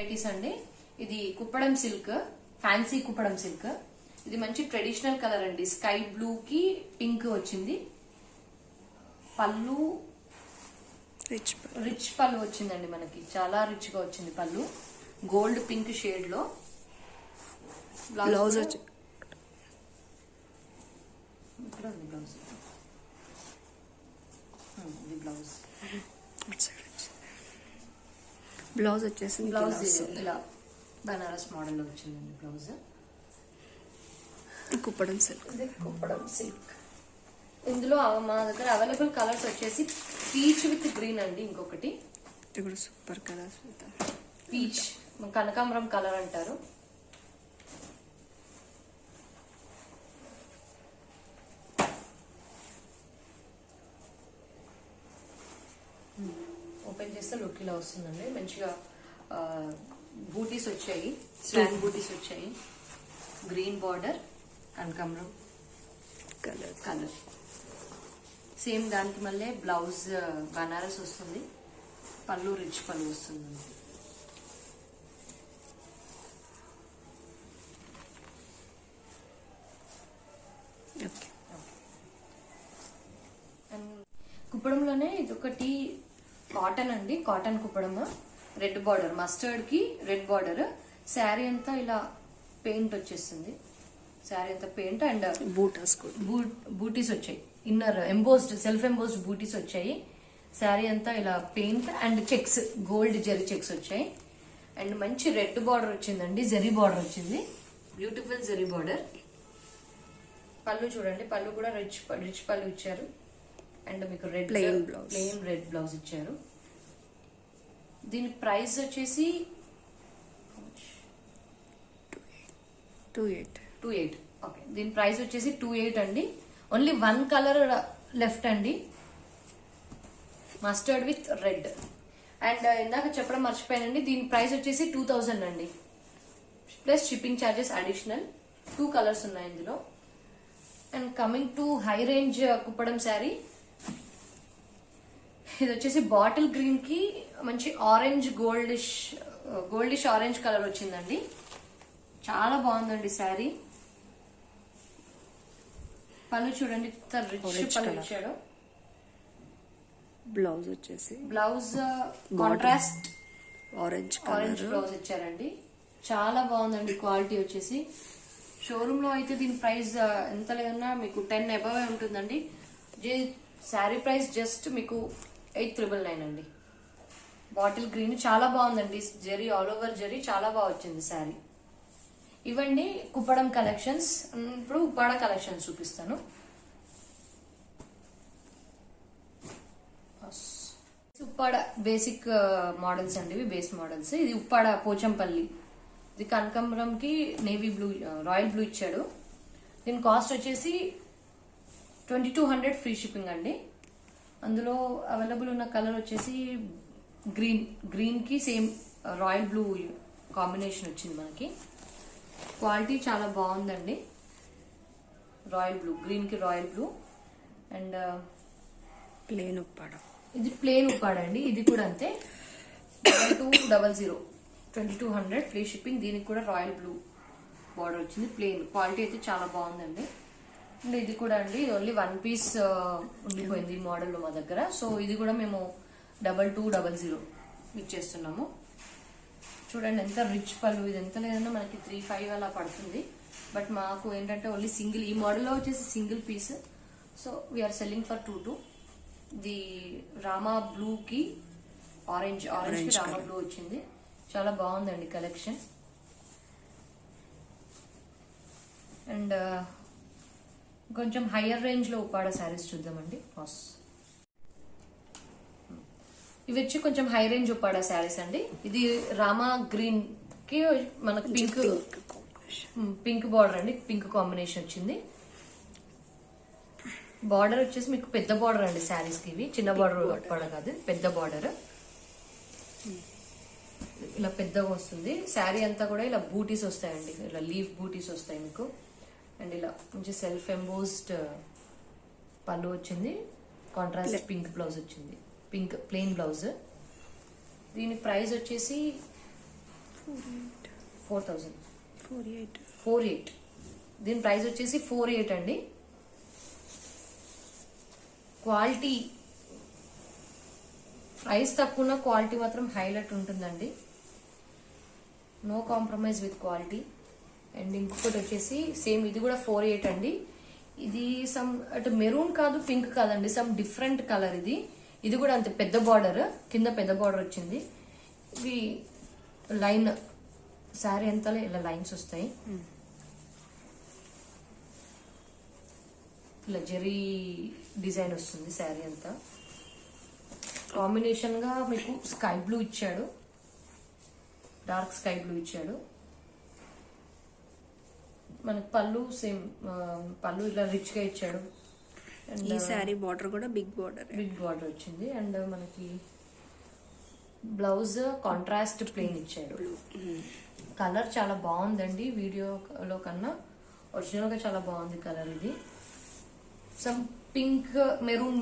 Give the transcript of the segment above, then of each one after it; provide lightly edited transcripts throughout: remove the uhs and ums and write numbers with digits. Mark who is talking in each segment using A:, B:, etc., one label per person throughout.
A: Varieties అండి. ఇది Kuppadam silk, fancy Kuppadam silk. ఇది మంచి ట్రెడిషనల్ కలర్ అండి. స్కై బ్లూ కి పింక్ వచ్చింది. పళ్ళు రిచ్ పళ్ళు వచ్చిందండి మనకి. చాలా రిచ్ గా వచ్చింది పళ్ళు. గోల్డ్ పింక్ షేడ్ లో.
B: బ్లౌజ్
A: ఇక్కడ ఉంది బ్లౌజ్. ఇది బ్లౌజ్.
B: బ్లౌజ్ వచ్చేసి
A: బ్లౌజ్ ఇలా బనారస్ మోడల్ లో వచ్చిందండి బ్లౌజ్.
B: కుప్పడం సిల్క్.
A: ఇది కుప్పడం సిల్క్. ఇందులో మా దగ్గర అవైలబుల్ కలర్స్ వచ్చేసి పీచ్ విత్ గ్రీన్ అండి. ఇంకొకటి
B: ఇది కూడా సూపర్ కలర్స్.
A: పీచ్ కనకాంబరం కలర్ అంటారు. ఓపెన్ చేస్తే లుక్ ఇలా వస్తుందండి. మంచిగా బూటీస్ వచ్చాయి, స్లాంగ్ బూటీస్ వచ్చాయి. గ్రీన్ బార్డర్, కనకాంబరం కలర్. సేమ్ దానికి మళ్ళీ బ్లౌజ్ బనారస్ వస్తుంది. పళ్ళు రిచ్ పళ్ళు వస్తుందండి. కుప్పడంలోనే ఇది ఒకటి కాటన్ అండి. Cotton Kuppadam, red border, mustard కి రెడ్ బార్డర్. శారీ అంతా ఇలా పెయింట్ వచ్చేస్తుంది. శారీ అంతా పెయింట్ అండ్ బూటీస్ వచ్చాయి. ఇన్నర్ ఎంబోస్డ్, సెల్ఫ్ ఎంబోస్డ్ బూటీస్ వచ్చాయి. శారీ అంతా ఇలా paint and checks, gold zari checks వచ్చాయి. అండ్ మంచి రెడ్ బార్డర్ వచ్చిందండి. జెరీ బార్డర్ వచ్చింది. Beautiful zari border. పళ్ళు చూడండి, పళ్ళు కూడా రిచ్ పళ్ళు ఇచ్చారు. అండ్ మీకు రెడ్ ప్లెయిన్ రెడ్ బ్లౌజ్ ఇచ్చారు. దీని ప్రైస్ వచ్చేసి 28. ఓకే, దీని ప్రైస్ వచ్చేసి 28 అండి. ఓన్లీ 1 కలర్ లెఫ్ట్ అండి, మస్టర్డ్ విత్ రెడ్. అండ్ ఇందాక చెప్పడం మర్చిపోయానండి, దీని ప్రైస్ వచ్చేసి 2000 అండి, plus shipping charges additional. 2 colours ఉన్నాయి ఇందులో. And coming to high range Kuppadam sari. ఇది వచ్చేసి బాటిల్ గ్రీన్ కి మంచి ఆరెంజ్ గోల్డిష్ ఆరెంజ్ కలర్ వచ్చిందండి. చాలా బాగుందండి శారీ. పళ్ళు చూడండి, రిచ్ పళ్ళు ఇచ్చాడు.
B: బ్లౌజ్ వచ్చేసి
A: బ్లౌజ్ కాంట్రాస్ట్
B: ఆరెంజ్
A: బ్లౌజ్ ఇచ్చారండి. చాలా బాగుందండి. క్వాలిటీ వచ్చేసి షోరూమ్ లో అయితే దీని ప్రైస్ ఎంత లేదన్నా మీకు 10 అబవ్ ఉంటుందండి. శారీ ప్రైస్ జస్ట్ మీకు 8,999 అండి. బాటిల్ గ్రీన్ చాలా బాగుందండి. జెరీ ఆల్ ఓవర్ జెరీ చాలా బాగా వచ్చింది శారీ. ఇవండి కుప్పడం కలెక్షన్స్. ఇప్పుడు ఉప్పాడ కలెక్షన్స్ చూపిస్తాను. ఉప్పాడ బేసిక్ మోడల్స్ అండి, ఇవి బేస్ మోడల్స్. ఇది ఉప్పాడ పోచంపల్లి. ఇది కనకాంబరం కి నేవీ బ్లూ, రాయల్ బ్లూ ఇచ్చాడు. దీని కాస్ట్ వచ్చేసి 2200 ఫ్రీ షిప్పింగ్ అండి. అందులో అవైలబుల్ ఉన్న కలర్ వచ్చేసి గ్రీన్ కి సేమ్ రాయల్ బ్లూ కాంబినేషన్ వచ్చింది మనకి. క్వాలిటీ చాలా బాగుందండి. రాయల్ బ్లూ, గ్రీన్ కి royal blue. And
B: plain Uppada.
A: ఇది ప్లేన్ ఉప్పాడ అండి. ఇది కూడా అంతే, 2200 2200 ఫ్రీ షిప్పింగ్. దీనికి కూడా రాయల్ బ్లూ బార్డర్ వచ్చింది. ప్లేన్ క్వాలిటీ అయితే చాలా బాగుందండి. అండ్ ఇది కూడా అండి, ఇది ఓన్లీ 1 పీస్ ఉండిపోయింది ఈ మోడల్ మా దగ్గర. సో ఇది కూడా మేము 2200 ఇచ్చేస్తున్నాము. చూడండి ఎంత రిచ్ పళ్ళు. ఇది ఎంత లేదన్నా మనకి 3,500 అలా పడుతుంది. బట్ మాకు ఏంటంటే ఓన్లీ సింగిల్, ఈ మోడల్లో వచ్చేసి single piece. So we're selling for 22. The Rama blue కి ఆరెంజ్ కి రామా బ్లూ వచ్చింది. చాలా బాగుందండి కలెక్షన్. అండ్ కొంచెం హయ్యర్ రేంజ్ లో ఉప్పాడ శారీస్ చూద్దామండి. ఇవి వచ్చి కొంచెం హై రేంజ్ ఉప్పాడ శారీస్ అండి. ఇది రామా గ్రీన్ కి మనకు పింక్ బార్డర్ అండి, పింక్ కాంబినేషన్ వచ్చింది. బార్డర్ వచ్చేసి మీకు పెద్ద బార్డర్ అండి శారీస్ కి. ఇవి చిన్న బార్డర్ ఉప్పాడ కాదు, పెద్ద బార్డర్. ఇలా పెద్దగా వస్తుంది. శారీ అంతా కూడా ఇలా బూటీస్ వస్తాయండి, ఇలా లీఫ్ బూటీస్ వస్తాయి మీకు. అండ్ ఇలా మంచి సెల్ఫ్ ఎంబోస్డ్ పళ్ళు వచ్చింది. కాంట్రాస్ట్ పింక్ బ్లౌజ్ వచ్చింది, పింక్ ప్లెయిన్ బ్లౌజ్. దీని ప్రైస్ వచ్చేసి 4000
B: 48.
A: 48. దీని ప్రైస్ వచ్చేసి 48 అండి. క్వాలిటీ ప్రైస్ తక్కువ, క్వాలిటీ మాత్రం హైలైట్ ఉంటుందండి. No compromise with quality. And ఇంకొకటి వచ్చేసి సేమ్ ఇది కూడా 48 అండి. ఇది సమ్ అటు మెరూన్ కాదు, పింక్ కాదండి, సమ్ డిఫరెంట్ కలర్ ఇది. ఇది కూడా అంతే, పెద్ద బార్డర్, కింద పెద్ద బార్డర్ వచ్చింది. ఇవి లైన్ శారీ అంతా ఇలా లైన్స్ వస్తాయి. ఇలా జరీ డిజైన్ వస్తుంది శారీ అంతా. కాంబినేషన్ గా మీకు స్కై బ్లూ ఇచ్చాడు, డార్క్ స్కై బ్లూ ఇచ్చాడు. మనకి పళ్ళు సేమ్, పళ్ళు ఇలా రిచ్ గా ఇచ్చాడు.
B: ఈ శారీ బార్డర్ కూడా బిగ్ బార్డర్
A: వచ్చింది. అండ్ మనకి బ్లౌజ్ కాంట్రాస్ట్ ప్లెయిన్ ఇచ్చాడు. కలర్ చాలా బాగుందండి, వీడియోలో కన్నా ఒరిజినల్ గా చాలా బాగుంది కలర్. ఇది some pink maroon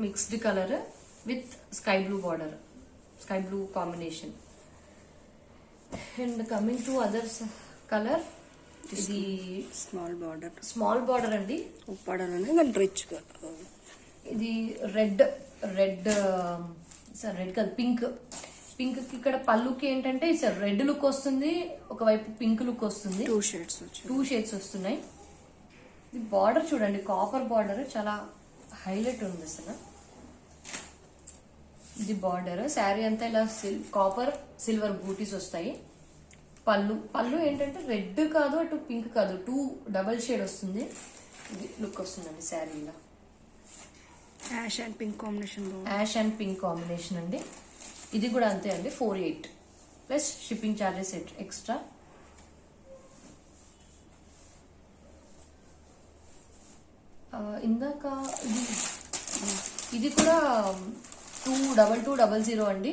A: mixed colour with sky blue border, sky blue combination. And coming to others colour, ఇది స్మాల్ బార్డర్ అండి.
B: ఉప్పాడలోనే కానీ రిచ్ గా.
A: ఇది రెడ్ కాదు, పింక్ కి ఇక్కడ పళ్ళుకి ఏంటంటే రెడ్ లుక్ వస్తుంది, ఒకవైపు పింక్ లుక్ వస్తుంది. 2 షేడ్స్ వస్తున్నాయి. ఇది బార్డర్ చూడండి, కాపర్ బార్డర్ చాలా హైలైట్ ఉంది అసలు. ఇది బార్డర్, శారీ అంతా ఇలా కాపర్ సిల్వర్ బూటీస్ వస్తాయి. పళ్ళు ఏంటంటే రెడ్ కాదు, అటు పింక్ కాదు, 2 డబల్ షేడ్ వస్తుంది. ఇది లుక్ వస్తుందండి శారీలో.
B: యాష్ అండ్ పింక్ కాంబినేషన్
A: అండి. ఇది కూడా అంతే అండి, 48 ప్లస్ షిప్పింగ్ ఛార్జెస్ ఎక్స్ట్రా. ఇందాక ఇది కూడా 2200 అండి.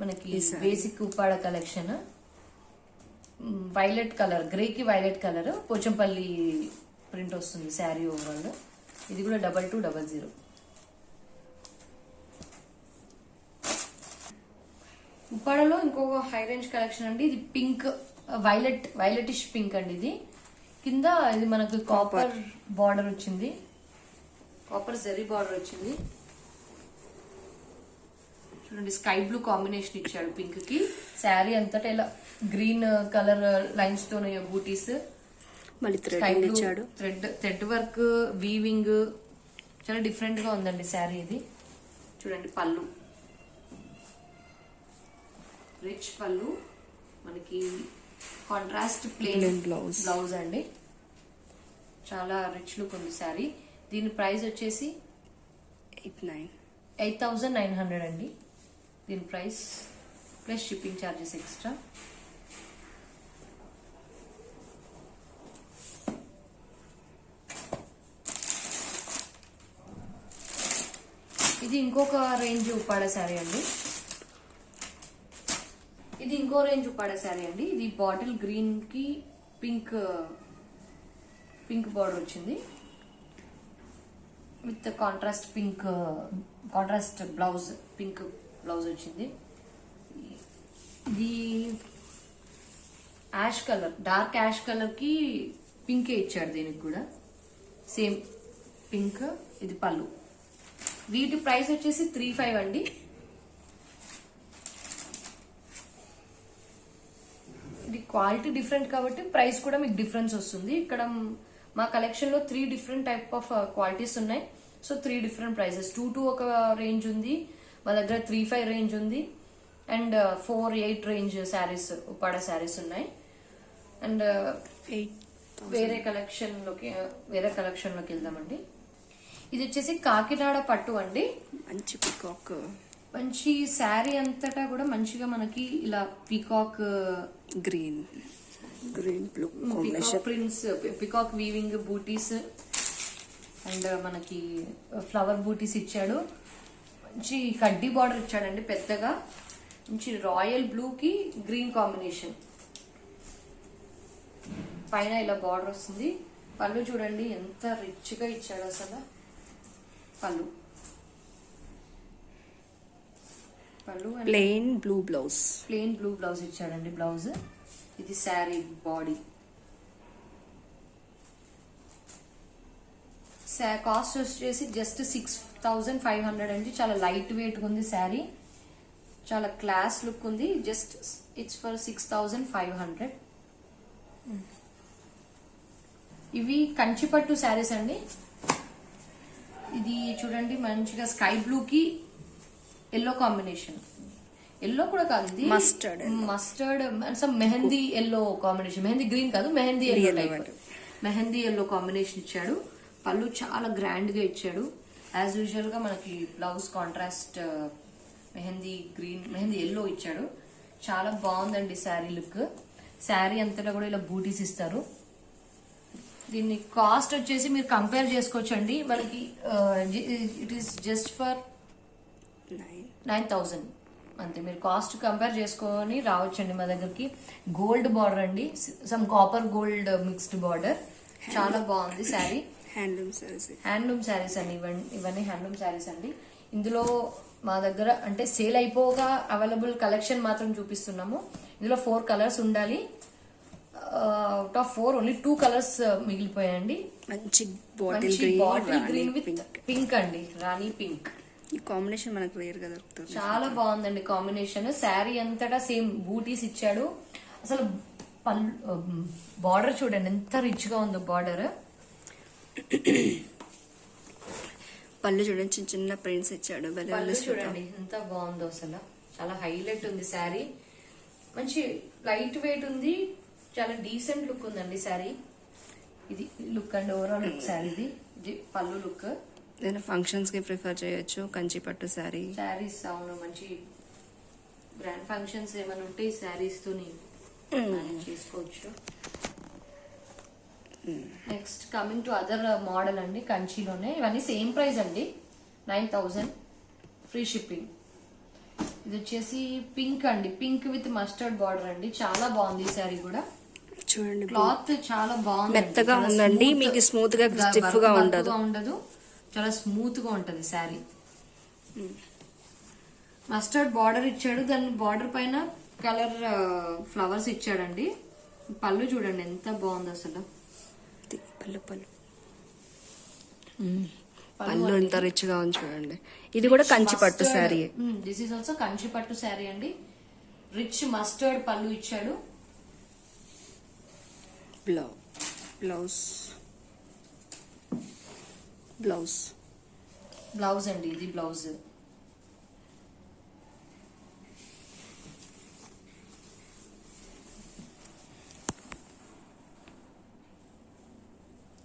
A: మనకి basic Uppada collection. Violet colour, గ్రేకి వైలెట్ కలర్, పోచంపల్లి ప్రింట్ వస్తుంది శారీ ఓవరాల్. ఇది కూడా 2200. ఉప్పాడలో ఇంకొక హై రేంజ్ కలెక్షన్ అండి. ఇది పింక్, వైలెటిష్ పింక్ అండి. ఇది కింద ఇది మనకు కాపర్ బార్డర్ వచ్చింది, కాపర్ జరీ బార్డర్ వచ్చింది. చూడండి, స్కై బ్లూ కాంబినేషన్ ఇచ్చాడు పింక్ కి. శారీ అంతటా ఇలా గ్రీన్ కలర్ లైన్స్ తో బూటీస్,
B: మళ్ళీ
A: థ్రెడ్ వర్క్, వీవింగ్ చాలా డిఫరెంట్ గా ఉందండి శారీ. ఇది చూడండి, పళ్ళు రిచ్ పళ్ళు, మనకి కాంట్రాస్ట్ ప్లెయిన్ బ్లౌజ్ అండి. చాలా రిచ్ లుక్ ఉంది శారీ. దీని ప్రైస్ వచ్చేసి 8900 అండి. దీని price plus shipping charges extra. ఇది ఇంకొక రేంజ్ ఉప్పాడ శారీ అండి. ఇది బాటిల్ గ్రీన్ కి పింక్ బార్డర్ వచ్చింది with contrast blouse, pink blouse వచ్చింది. ఇది ash colour, dark ash colour కి పింకే ఇచ్చాడు. దీనికి కూడా సేమ్ పింక్. ఇది పళ్ళు. వీటి ప్రైస్ వచ్చేసి 35 అండి. ఇది క్వాలిటీ డిఫరెంట్ కాబట్టి ప్రైస్ కూడా మీకు డిఫరెన్స్ వస్తుంది. ఇక్కడ మా కలెక్షన్ లో 3 డిఫరెంట్ టైప్ ఆఫ్ క్వాలిటీస్ ఉన్నాయి. So 3 different prices. 2 ఒక రేంజ్ ఉంది, మా దగ్గర 35 రేంజ్ ఉంది, అండ్ 4-8 రేంజ్ శారీస్, ఉప్పాడ శారీస్ ఉన్నాయి. అండ్ వేరే కలెక్షన్ లోకి వెళ్దామండి. ఇది వచ్చేసి కాకినాడ పట్టు అండి.
B: మంచి పికాక్,
A: మంచి శారీ అంతటా కూడా మంచిగా మనకి ఇలా peacock
B: green blue
A: prints, peacock weaving బూటీస్ అండ్ మనకి ఫ్లవర్ బూటీస్ ఇచ్చాడు. మంచి కడ్డీ బార్డర్ ఇచ్చాడండి పెద్దగా. మంచి రాయల్ బ్లూ కి గ్రీన్ కాంబినేషన్. పైన ఇలా బార్డర్ వస్తుంది. పళ్ళు చూడండి ఎంత రిచ్ గా ఇచ్చాడు అసలు. పళ్ళు
B: ప్లెయిన్ బ్లూ బ్లౌజ్
A: ఇచ్చాడండి. బ్లౌజ్ ఇది శారీ బాడీ. కాస్ట్ వచ్చేసి జస్ట్ 6500 అండి. చాలా లైట్ వెయిట్ ఉంది శారీ, చాలా క్లాస్ లుక్ ఉంది. Just it's for 6500. ఇవి కంచిపట్టు శారీస్ అండి. ఇది చూడండి మంచిగా స్కై బ్లూ కి ఎల్లో కాంబినేషన్. ఎల్లో కూడా కాదు, ఇది mustard some mehndi yellow combination. Mehndi green కాదు, mehndi yellow type. Mehndi yellow combination ఇచ్చాడు. పళ్ళు చాలా గ్రాండ్ గా ఇచ్చాడు. యాజ్ యూజువల్ గా మనకి blouse contrast mehndi green, mehndi yellow ఇచ్చాడు. చాలా బాగుందండి శారీ లుక్. శారీ అంతటా కూడా ఇలా బూటీస్ ఇస్తారు. దీన్ని కాస్ట్ వచ్చేసి మీరు కంపేర్ చేసుకోవచ్చు అండి. మనకి ఇట్ ఈస్ జస్ట్ ఫర్ 9000 అంతే. మీరు కాస్ట్ కంపేర్ చేసుకొని రావచ్చండి మా దగ్గరికి. గోల్డ్ బార్డర్ అండి, some copper gold mixed border. చాలా బాగుంది శారీ. హ్యాండ్లూమ్ శారీస్ అండి ఇవన్నీ హ్యాండ్లూమ్ శారీస్ అండి. ఇందులో మా దగ్గర అంటే సేల్ అయిపోగా అవైలబుల్ కలెక్షన్ మాత్రం చూపిస్తున్నాము. ఇందులో 4 కలర్స్ ఉండాలి. అవుట్ ఆఫ్ 4 ఓన్లీ 2 కలర్స్ మిగిలిపోయాయండి.
B: మంచి
A: బాటిల్ గ్రీన్ విత్ పింక్ అండి, రాణి పింక్.
B: ఈ కాంబినేషన్ మనకు రేర్ గా దొరుకుతుంది.
A: చాలా బాగుందండి కాంబినేషన్. శారీ అంతటా సేమ్ బూటీస్ ఇచ్చాడు. అసలు బార్డర్ చూడండి ఎంత రిచ్ గా ఉందో బార్డర్.
B: పళ్ళు చూడండి, చిన్న చిన్న ప్రింట్స్ ఇచ్చాడు.
A: పళ్ళు చూడండి ఎంత బాగుందో, అసలు చాలా హైలైట్ ఉంది శారీ. మంచి లైట్ వెయిట్ ఉంది, చాలా డీసెంట్ లుక్ ఉందండి శారీ. ఇది లుక్ అండి, ఓవరాల్ లుక్ శారీ. ఇది పళ్ళు లుక్.
B: ఏదైనా ఫంక్షన్స్ కి ప్రిఫర్ చేయొచ్చు కంచి పట్టు శారీ.
A: శారీస్ అవును, మంచి గ్రాండ్ ఫంక్షన్స్ ఏమైనా ఉంటే ఈ శారీస్ తోని చేసుకోవచ్చు. Next coming to other model అండి, కంచిలోనే. ఇవన్నీ సేమ్ ప్రైస్ అండి, 9000 ఫ్రీ షిప్పింగ్. ఇది వచ్చేసి పింక్ అండి, పింక్ విత్ మస్టర్డ్ బార్డర్ అండి. చాలా బాగుంది ఈ శారీ కూడా.
B: చూడండి
A: క్లాత్ చాలా బాగుంది,
B: మెత్తగా ఉందండి. మీకు స్మూత్ గా స్టిఫ్ గా ఉండదు,
A: చాలా స్మూత్ గా ఉంటది శారీ. మస్టర్డ్ బార్డర్ ఇచ్చాడు, దాని బార్డర్ పైన కలర్ ఫ్లవర్స్ ఇచ్చాడండి. పళ్ళు చూడండి ఎంత బాగుంది అసలు.
B: పళ్ళు ఎంత రిచ్ గా ఉంది చూడండి. ఇది కూడా కంచి పట్టు sari.
A: This is also Kanchi పట్టు శారీ అండి. రిచ్ మస్టర్డ్ పళ్ళు ఇచ్చాడు. బ్లౌజ్ అండి, ఇది బ్లౌజ్.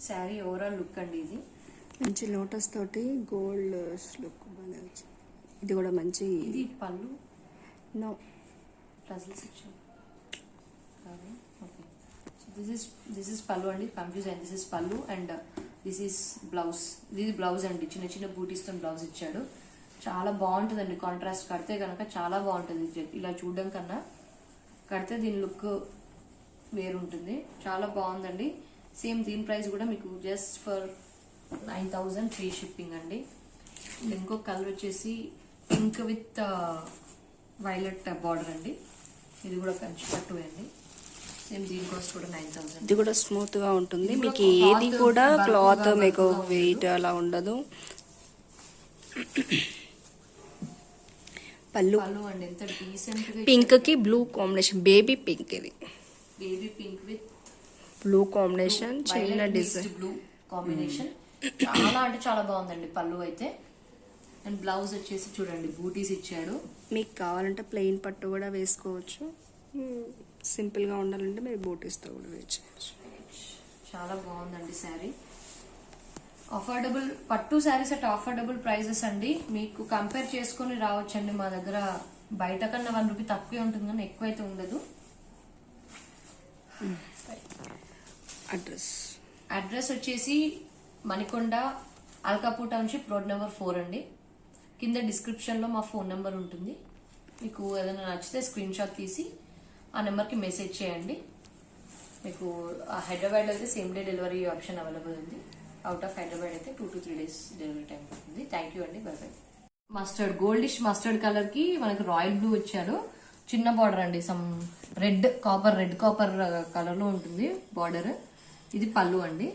A: శారీ ఓవరాల్ లుక్ అండి. ఇది
B: మంచి లోటస్ తోటి గోల్డ్ లుక్ బాగా వచ్చింది. ఇది కూడా మంచి.
A: ఇది పళ్ళు
B: నో
A: టజల్స్ ఇచ్చారు. ఓకే, సో దిస్ ఇస్ పళ్ళు అండి. కన్ఫ్యూజ్ అయింది. దిస్ ఇస్ పళ్ళు అండ్ దిస్ ఈస్ బ్లౌజ్. ఇది బ్లౌజ్ అండి, చిన్న చిన్న బూటీస్ తో బ్లౌజ్ ఇచ్చాడు. చాలా బాగుంటుందండి. కాంట్రాస్ట్ కడితే కనుక చాలా బాగుంటుంది. ఇలా చూడడం కన్నా కడితే దీని లుక్ వేరుంటుంది. చాలా బాగుందండి. సేమ్ దీని ప్రైస్ కూడా మీకు జస్ట్ ఫర్ 9000 ఫ్రీ షిప్పింగ్ అండి. ఇంకో కలర్ వచ్చేసి పింక్ విత్ వైలెట్ బార్డర్ అండి. ఇది కూడా కంచి పట్టు అండి. సేమ్ దీని కాస్ట్ కూడా 9000.
B: ఇది కూడా స్మూత్ గా ఉంటుంది. మీకు ఏది కూడా క్లాత్ మీకు వెయిట్ అలా ఉండదు. పళ్ళు
A: అండి ఎంత డీసెంట్ గా.
B: పింక్ కి బ్లూ కాంబినేషన్, బేబీ పింక్. ఇది
A: baby pink with
B: blue combination, చిన్న డిజైన్
A: బ్లూ కాంబినేషన్. చాలా అంటే చాలా బాగుందండి పళ్ళు అయితే. అండ్ బ్లౌజ్ వచ్చేసి చూడండి బూటీస్ ఇచ్చాడు.
B: మీకు కావాలంటే ప్లెయిన్ పట్టు కూడా వేసుకోవచ్చు. సింపుల్ గా ఉండాలంటే మీరు బూటీస్ తో కూడా వేసుకోవచ్చు.
A: చాలా బాగుందండి శారీ. అఫోర్డబుల్ పట్టు శారీస్ అట్ అఫోర్డబుల్ ప్రైజెస్ అండి. మీకు కంపేర్ చేసుకొని రావచ్చండి మా దగ్గర. బయట కన్నా 1 రూపీ తక్కువే ఉంటుంది కానీ ఎక్కువైతే ఉండదు. అడ్రస్ వచ్చేసి Manikonda, Alkapur township, road number 4 అండి. కింద డిస్క్రిప్షన్ లో మా ఫోన్ నెంబర్ ఉంటుంది. మీకు ఏదైనా నచ్చితే స్క్రీన్ షాట్ తీసి ఆ నెంబర్కి మెసేజ్ చేయండి. మీకు హైదరాబాద్లో అయితే same day delivery option available ఉంది. అవుట్ ఆఫ్ హైదరాబాద్ అయితే 2 to 3 days డెలివరీ టైం ఉంటుంది. థ్యాంక్ యూ అండి, by by. Mustard goldish mustard colour కి మనకి రాయల్ బ్లూ ఇచ్చారు. చిన్న బార్డర్ అండి, సమ్ రెడ్ కాపర్ కలర్ లో ఉంటుంది బార్డర్. ఇది పళ్ళు అండి,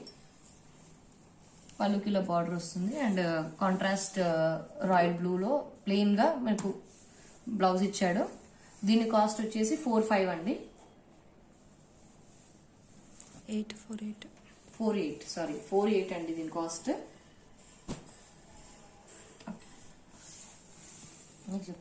A: పళ్ళుకి ఇలా బార్డర్ వస్తుంది. అండ్ కాంట్రాస్ట్ రాయల్ బ్లూ లో ప్లెయిన్ గా మనకు బ్లౌజ్ ఇచ్చాడు. దీని కాస్ట్ వచ్చేసి 4,500 అండి. 4,800 అండి దీని కాస్ట్.